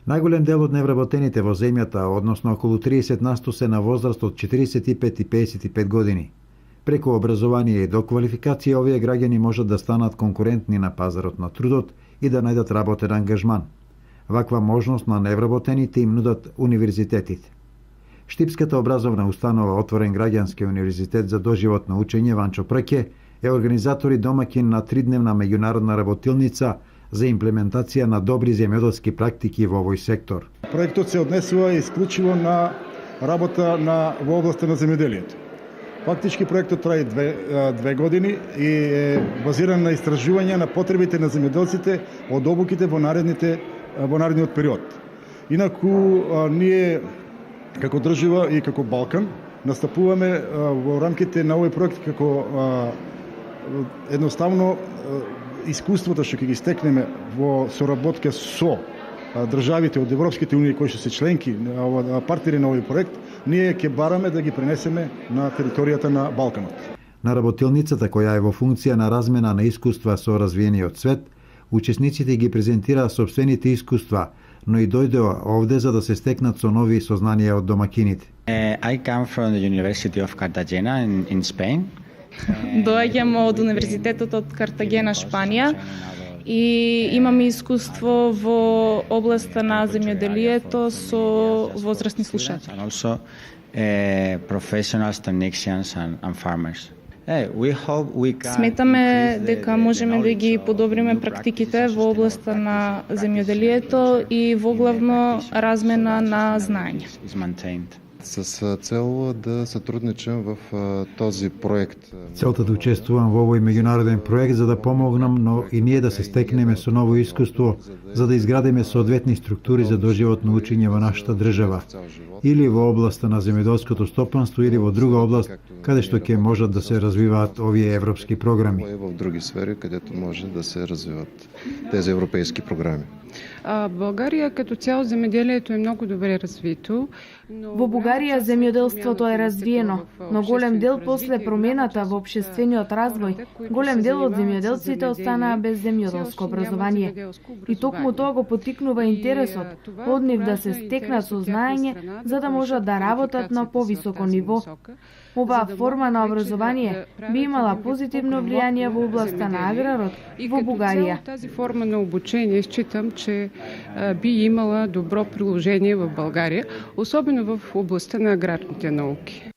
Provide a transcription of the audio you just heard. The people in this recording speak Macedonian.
Најголем дел од невработените во земјата, односно околу 30% се на возраст од 45 и 55 години. Преку образование и доквалификација овие граѓани можат да станат конкурентни на пазарот на трудот и да најдат работен ангажман. Ваква можност на невработените им нудат универзитетите. Штипската образовна установа Отворен граѓански универзитет за доживотно учење Ванчо Прке е организатор и домаќин на 3-дневна меѓународна работилница за имплементација на добри земјоделски практики во овој сектор. Проектот се однесува исклучиво на работа во областа на земјоделието. Фактички проектот трае две години и е базиран на истражување на потребите на земјоделците од обуките во наредниот период. Инаку ние како држава и како Балкан настапуваме во рамките на овој проект како едноставно искуството што ќе ги стекнеме во соработка со државите од Европските унии кои што се членки, партнери на овој проект, ние ќе бараме да ги пренесеме на територијата на Балканот. На работилницата која е во функција на размена на искуства со развиениот свет, учесниците ги презентираа сопствените искуства, но и дојдоа овде за да се стекнат со нови сознанија од домакините. I come from the University of Cartagena in Spain. Доаѓам од Универзитетот од Картагена, Шпанија, и имам искуство во областа на земјоделието со возрастни слушатели. And also professionals, technicians and farmers. Сметаме дека можеме да ги подобриме практиките во областа на земјоделието и воглавно размена на знаење. С цел да сътрудничам в този проект. Целта да учествувам во овој меѓународен проект за да помогнам, но и ние да се стекнеме со ново искуство, за да изградиме соодветни структури за доживотно учење во нашата држава, или во областа на земјоделското стопанство, или во друга област каде што ќе можат да се развиваат овие европски програми. В други сфери кадето може да се развиват тези европейски програми. Българија като цяло земјоделието е многу добре развито. Во Бугарија земјоделството е развиено, но голем дел после промената во општествениот развој, голем дел од земјоделците останаа без земјоделско образование. И токму тоа го поттикнува интересот од нив да се стекнат со знаење за да можат да работат на повисоко ниво. Оваа форма на образование би имала позитивно влијание во областа на аграрот во Бугарија. Тази форма на обучение считам, че би имала добро приложение в България, особено в областта на аграрните науки.